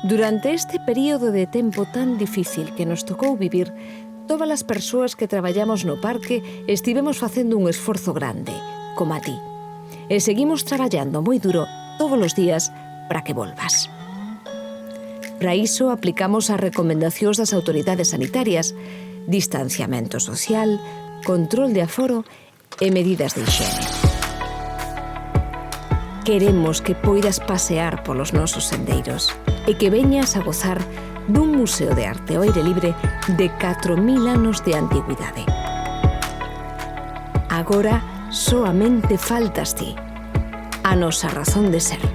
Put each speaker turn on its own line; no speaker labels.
Durante este período de tempo tan difícil que nos tocou vivir, todas as persoas que traballamos no parque estivemos facendo un esforzo grande, como a ti. E seguimos traballando moi duro todos os días para que volvas. Para iso aplicamos as recomendacións das autoridades sanitarias, distanciamento social, control de aforo e medidas de higiene. Queremos que poidas pasear polos nosos sendeiros e que veñas a gozar dun museo de arte ao aire libre de 4.000 anos de antigüidade. Agora soamente faltas ti, a nosa razón de ser.